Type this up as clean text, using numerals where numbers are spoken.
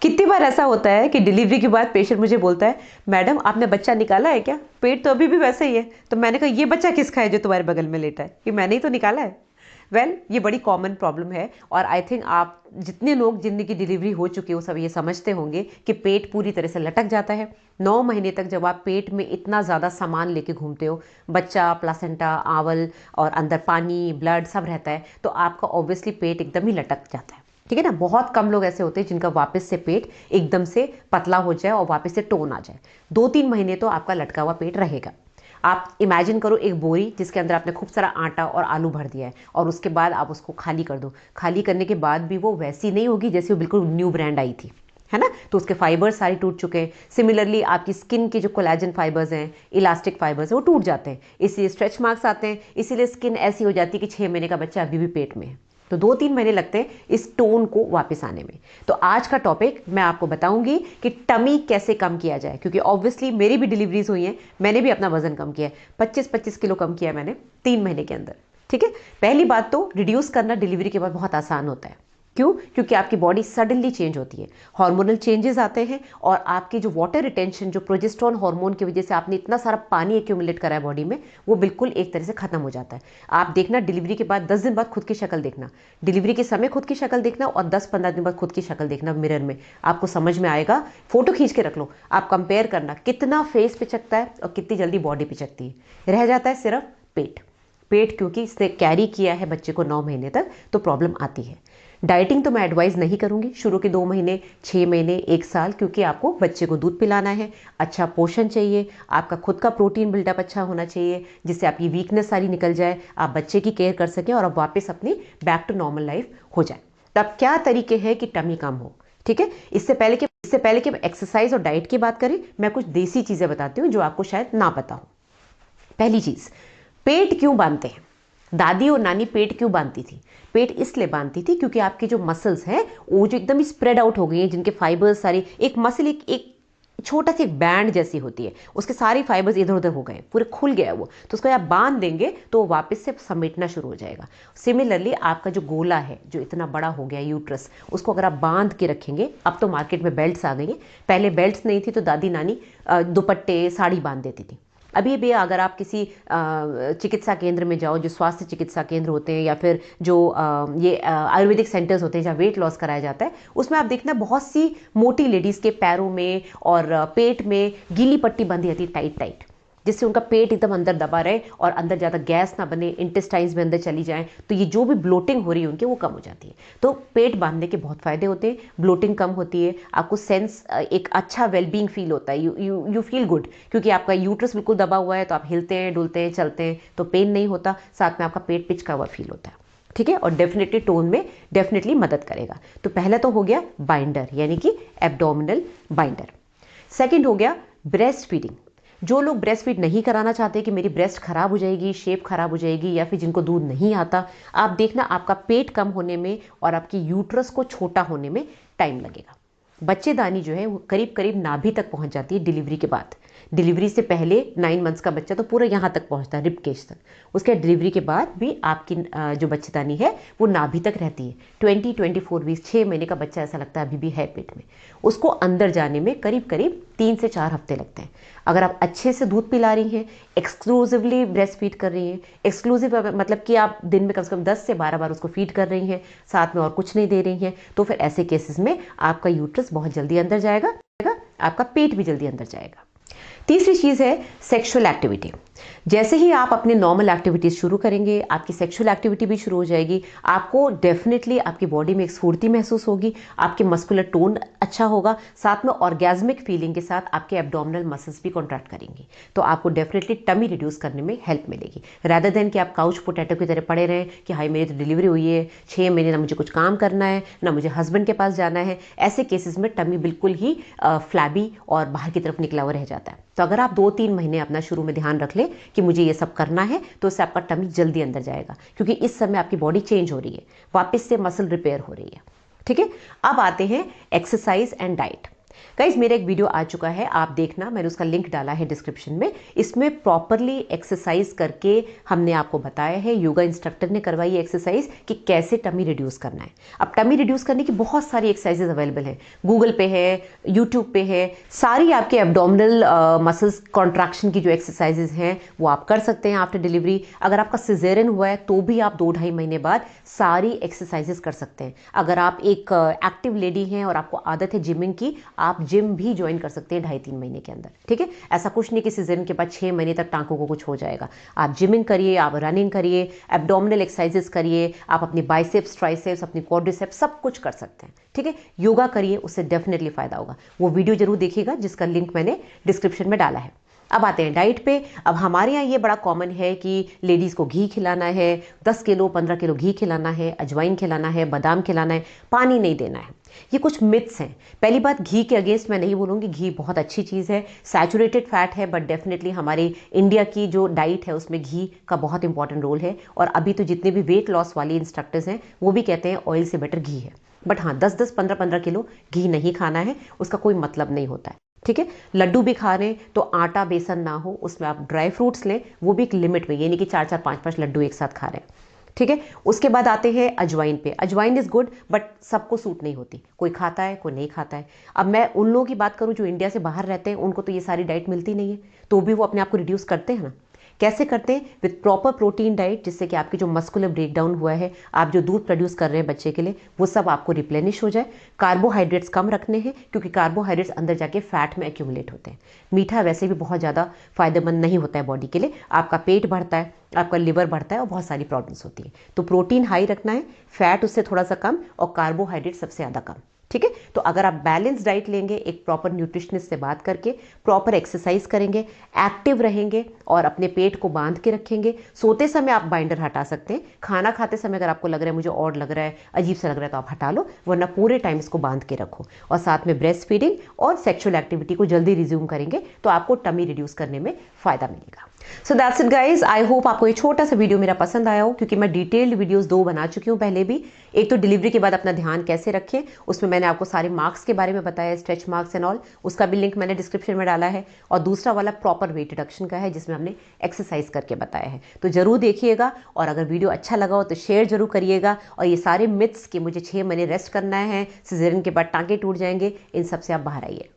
कितनी बार ऐसा होता है कि डिलीवरी के बाद पेशेंट मुझे बोलता है, मैडम आपने बच्चा निकाला है क्या? पेट तो अभी भी वैसा ही है। तो मैंने कहा, ये बच्चा किसका है जो तुम्हारे बगल में लेटा है? कि मैंने ही तो निकाला है। ये बड़ी कॉमन प्रॉब्लम है। और आई थिंक आप जितने लोग जिनकी डिलीवरी हो चुकी हो सब ये समझते होंगे कि पेट पूरी तरह से लटक जाता है। 9 महीने तक जब आप पेट में इतना ज़्यादा सामान लेके घूमते हो, बच्चा, प्लासेंटा, आंवल और अंदर पानी, ब्लड सब रहता है, तो आपका ऑब्वियसली पेट एकदम ही लटक जाता है। ठीक है ना। बहुत कम लोग ऐसे होते हैं जिनका वापस से पेट एकदम से पतला हो जाए और वापस से टोन आ जाए। 2-3 महीने तो आपका लटका हुआ पेट रहेगा। आप इमेजिन करो एक बोरी जिसके अंदर आपने खूब सारा आटा और आलू भर दिया है, और उसके बाद आप उसको खाली कर दो। खाली करने के बाद भी वो वैसी नहीं होगी जैसे वो बिल्कुल न्यू ब्रांड आई थी, है ना। तो उसके फाइबर्स सारे टूट चुके हैं। सिमिलरली आपकी स्किन के जो कोलेजन फाइबर्स हैं, इलास्टिक फाइबर्स हैं, वो टूट जाते हैं, इसलिए स्ट्रेच मार्क्स आते हैं। इसीलिए स्किन ऐसी हो जाती है कि 6 महीने का बच्चा अभी भी पेट में है। तो 2-3 महीने लगते हैं इस टोन को वापस आने में। तो आज का टॉपिक मैं आपको बताऊंगी कि टमी कैसे कम किया जाए, क्योंकि ऑब्वियसली मेरी भी डिलीवरीज हुई हैं, मैंने भी अपना वजन कम किया है। 25-25 किलो कम किया मैंने 3 महीने के अंदर। ठीक है। पहली बात तो रिड्यूस करना डिलीवरी के बाद बहुत आसान होता है। क्यों? क्योंकि आपकी बॉडी सडनली चेंज होती है, हार्मोनल चेंजेस आते हैं, और आपकी जो वाटर रिटेंशन, जो प्रोजेस्टेरोन हार्मोन की वजह से आपने इतना सारा पानी एक्यूमुलेट करा है बॉडी में, वो बिल्कुल एक तरह से खत्म हो जाता है। आप देखना डिलीवरी के बाद 10 दिन बाद खुद की शक्ल देखना, डिलीवरी के समय खुद की शक्ल देखना, और 10-15 दिन बाद खुद की शक्ल देखना मिरर में, आपको समझ में आएगा। फोटो खींच के रख लो, आप कंपेयर करना कितना फेस पिचकता है और कितनी जल्दी बॉडी पिचकती है। रह जाता है सिर्फ पेट। पेट क्योंकि इसने कैरी किया है बच्चे को 9 महीने तक, तो प्रॉब्लम आती है। डाइटिंग तो मैं एडवाइस नहीं करूंगी शुरू के 2 महीने, 6 महीने, 1 साल, क्योंकि आपको बच्चे को दूध पिलाना है, अच्छा पोषण चाहिए, आपका खुद का प्रोटीन बिल्डअप अच्छा होना चाहिए, जिससे आपकी वीकनेस सारी निकल जाए, आप बच्चे की केयर कर सकें और अब वापस अपनी बैक टू नॉर्मल लाइफ हो जाए। तब क्या तरीके हैं कि टमी कम हो? ठीक है। इससे पहले कि एक्सरसाइज और डाइट की बात करें, मैं कुछ देसी चीजें बताती हूँ जो आपको शायद ना पता हो। पहली चीज, पेट क्यों बांधते हैं? दादी और नानी पेट क्यों बांधती थी? पेट इसलिए बांधती थी क्योंकि आपके जो मसल्स हैं वो जो एकदम स्प्रेड आउट हो गई हैं, जिनके फाइबर्स सारी, एक मसल एक छोटा सा एक बैंड जैसी होती है, उसके सारे फाइबर्स इधर उधर हो गए, पूरे खुल गया वो, तो उसको आप बांध देंगे तो वो वापस से समेटना शुरू हो जाएगा। सिमिलरली आपका जो गोला है जो इतना बड़ा हो गया यूट्रस, उसको अगर आप बांध के रखेंगे, अब तो मार्केट में बेल्ट्स आ गई हैं, पहले बेल्ट्स नहीं थी तो दादी नानी दुपट्टे साड़ी बांध देती थी। अभी भी अगर आप किसी चिकित्सा केंद्र में जाओ, जो स्वास्थ्य चिकित्सा केंद्र होते हैं, या फिर जो ये आयुर्वेदिक सेंटर्स होते हैं जहाँ वेट लॉस कराया जाता है, उसमें आप देखना बहुत सी मोटी लेडीज़ के पैरों में और पेट में गीली पट्टी बंधी रहती है, टाइट टाइट, जिससे उनका पेट एकदम अंदर दबा रहे और अंदर ज़्यादा गैस ना बने, इंटेस्टाइन्स में अंदर चली जाए, तो ये जो भी ब्लोटिंग हो रही है उनकी वो कम हो जाती है। तो पेट बांधने के बहुत फायदे होते हैं, ब्लोटिंग कम होती है, आपको सेंस एक अच्छा वेलबींग फील होता है, यू फील गुड, क्योंकि आपका यूट्रस बिल्कुल दबा हुआ है, तो आप हिलते हैं, डुलते हैं, चलते हैं तो पेन नहीं होता, साथ में आपका पेट पिचका हुआ फील होता है। ठीक है। और डेफिनेटली टोन में डेफिनेटली मदद करेगा। तो पहला तो हो गया बाइंडर, यानी कि एब्डोमिनल बाइंडर। सेकंड हो गया ब्रेस्ट फीडिंग। जो लोग ब्रेस्ट फीड नहीं कराना चाहते कि मेरी ब्रेस्ट खराब हो जाएगी, शेप खराब हो जाएगी, या फिर जिनको दूध नहीं आता, आप देखना आपका पेट कम होने में और आपकी यूट्रस को छोटा होने में टाइम लगेगा। बच्चेदानी जो है वो करीब करीब नाभि तक पहुंच जाती है डिलीवरी के बाद। डिलीवरी से पहले 9 मंथ्स का बच्चा तो पूरा यहाँ तक पहुंचता है, रिब केज तक। उसके बाद डिलीवरी के बाद भी आपकी जो बच्चेदानी है वो नाभि तक रहती है। 20-24 वीक्स, 6 महीने का बच्चा ऐसा लगता है अभी भी है पेट में, उसको अंदर जाने में करीब करीब 3 से 4 हफ्ते लगते हैं। अगर आप अच्छे से दूध पिला रही हैं, एक्सक्लूसिवली ब्रेस्ट फीड कर रही हैं, एक्सक्लूसिव मतलब कि आप दिन में कम से कम 10 से 12 बार उसको फीड कर रही हैं, साथ में और कुछ नहीं दे रही हैं, तो फिर ऐसे केसेस में आपका यूट्रस बहुत जल्दी अंदर जाएगा, आपका पेट भी जल्दी अंदर जाएगा। तीसरी चीज है सेक्सुअल एक्टिविटी। जैसे ही आप अपने नॉर्मल एक्टिविटीज शुरू करेंगे, आपकी सेक्सुअल एक्टिविटी भी शुरू हो जाएगी, आपको डेफिनेटली आपकी बॉडी में एक स्फूर्ति महसूस होगी, आपके मस्कुलर टोन अच्छा होगा, साथ में ऑर्गेजमिक फीलिंग के साथ आपके एब्डोमिनल मसल्स भी कॉन्ट्रैक्ट करेंगे, तो आपको डेफिनेटली टमी रिड्यूस करने में हेल्प मिलेगी, रादर देन कि आप काउच पोटैटो की तरह पड़े रहें कि हाई मेरी तो डिलीवरी हुई है, 6 महीने ना मुझे कुछ काम करना है, ना मुझे हस्बैंड के पास जाना है। ऐसे केसेस में टमी बिल्कुल ही फ्लैबी और बाहर की तरफ निकला हुआ रह जाता है। तो अगर आप 2-3 महीने अपना शुरू में ध्यान रख लें कि मुझे ये सब करना है, तो इससे आपका टमी जल्दी अंदर जाएगा, क्योंकि इस समय आपकी बॉडी चेंज हो रही है, वापस से मसल रिपेयर हो रही है। ठीक है। अब आते हैं एक्सरसाइज एंड डाइट। गाइस मेरा एक वीडियो आ चुका है, आप देखना, मैंने उसका लिंक डाला है डिस्क्रिप्शन में। इसमें प्रॉपरली एक्सरसाइज करके हमने आपको बताया है, योगा इंस्ट्रक्टर ने करवाई है एक्सरसाइज कि कैसे टमी रिड्यूस करना है। अब टमी रिड्यूस करने की बहुत सारी एक्सरसाइजेज अवेलेबल हैं, गूगल पे है, यूट्यूब पे है, सारी आपके एब्डोमिनल मसल्स कॉन्ट्रैक्शन की जो एक्सरसाइजेज हैं वो आप कर सकते हैं आफ्टर डिलीवरी। अगर आपका सिजेरियन हुआ है तो भी आप 2-2.5 महीने बाद सारी एक्सरसाइजेज कर सकते हैं। अगर आप एक एक्टिव लेडी हैं और आपको आदत है जिमिंग की, आप जिम भी ज्वाइन कर सकते हैं 2.5-3 महीने के अंदर, ठीक है। ऐसा कुछ नहीं कि सीजन के बाद 6 महीने तक टांकों को कुछ हो जाएगा। आप जिमिंग करिए, आप रनिंग करिए, एब्डोमिनल एक्सरसाइजेस करिए, आप अपनी बाइसेप्स, ट्राइसेप्स, अपनी क्वाड्रिसेप्स सब कुछ कर सकते हैं, ठीक है। योगा करिए, उससे डेफिनेटली फायदा होगा। वो वीडियो जरूर देखिएगा जिसका लिंक मैंने डिस्क्रिप्शन में डाला है। अब आते हैं डाइट पे। अब हमारे यहाँ ये बड़ा कॉमन है कि लेडीज़ को घी खिलाना है, 10 किलो 15 किलो घी खिलाना है, अजवाइन खिलाना है, बादाम खिलाना है, पानी नहीं देना है। ये कुछ मिथ्स हैं। पहली बात, घी के अगेंस्ट मैं नहीं बोलूँगी, घी बहुत अच्छी चीज़ है, सैचुरेटेड फैट है, बट डेफिनेटली हमारे इंडिया की जो डाइट है उसमें घी का बहुत इंपॉर्टेंट रोल है। और अभी तो जितने भी वेट लॉस वाले इंस्ट्रक्टर्स हैं वो भी कहते हैं ऑयल से बेटर घी है। बट हाँ, 10-10 15-15 किलो घी नहीं खाना है, उसका कोई मतलब नहीं होता है, ठीक है। लड्डू भी खा रहे हैं तो आटा बेसन ना हो, उसमें आप ड्राई फ्रूट्स लें, वो भी एक लिमिट में, ये नहीं कि 4-4 5-5 लड्डू एक साथ खा रहे हैं, ठीक है। उसके बाद आते हैं अजवाइन पे। अजवाइन इज गुड बट सबको सूट नहीं होती, कोई खाता है कोई नहीं खाता है। अब मैं उन लोगों की बात करूं जो इंडिया से बाहर रहते हैं, उनको तो ये सारी डाइट मिलती नहीं है, तो भी वो अपने आप को रिड्यूस करते हैं ना। कैसे करते हैं? विद प्रॉपर प्रोटीन डाइट, जिससे कि आपकी जो मस्कुलर ब्रेकडाउन हुआ है, आप जो दूध प्रोड्यूस कर रहे हैं बच्चे के लिए, वो सब आपको रिप्लेनिश हो जाए। कार्बोहाइड्रेट्स कम रखने हैं क्योंकि कार्बोहाइड्रेट्स अंदर जाके फैट में एक्यूमुलेट होते हैं। मीठा वैसे भी बहुत ज़्यादा फायदेमंद नहीं होता है बॉडी के लिए, आपका पेट बढ़ता है, आपका लिवर बढ़ता है और बहुत सारी प्रॉब्लम्स होती है। तो प्रोटीन हाई रखना है, फैट उससे थोड़ा सा कम और कार्बोहाइड्रेट सबसे ज़्यादा कम, ठीक है। तो अगर आप बैलेंस डाइट लेंगे, एक प्रॉपर न्यूट्रिशनिस्ट से बात करके, प्रॉपर एक्सरसाइज करेंगे, एक्टिव रहेंगे और अपने पेट को बांध के रखेंगे। सोते समय आप बाइंडर हटा सकते हैं, खाना खाते समय अगर आपको लग रहा है मुझे और लग रहा है, अजीब सा लग रहा है, तो आप हटा लो, वरना पूरे टाइम इसको बांध के रखो। और साथ में ब्रेस्ट फीडिंग और सेक्सुअल एक्टिविटी को जल्दी रिज्यूम करेंगे तो आपको टमी रिड्यूस करने में फायदा मिलेगा। So that's it guys, I hope आपको ये छोटा सा वीडियो मेरा पसंद आया हो, क्योंकि मैं डिटेल्ड वीडियोस 2 बना चुकी हूँ पहले भी। एक तो डिलीवरी के बाद अपना ध्यान कैसे रखें, उसमें मैंने आपको सारे मार्क्स के बारे में बताया, स्ट्रेच मार्क्स एंड ऑल, उसका भी लिंक मैंने डिस्क्रिप्शन में डाला है। और दूसरा वाला प्रॉपर वेट रिडक्शन का है, जिसमें हमने एक्सरसाइज करके बताया है। तो जरूर देखिएगा, और अगर वीडियो अच्छा लगा हो तो शेयर जरूर करिएगा। और ये सारे मिथ्स कि मुझे 6 महीने रेस्ट करना है, सिजेरियन के बाद टांगे टूट जाएंगे, इन सब से आप बाहर आइए।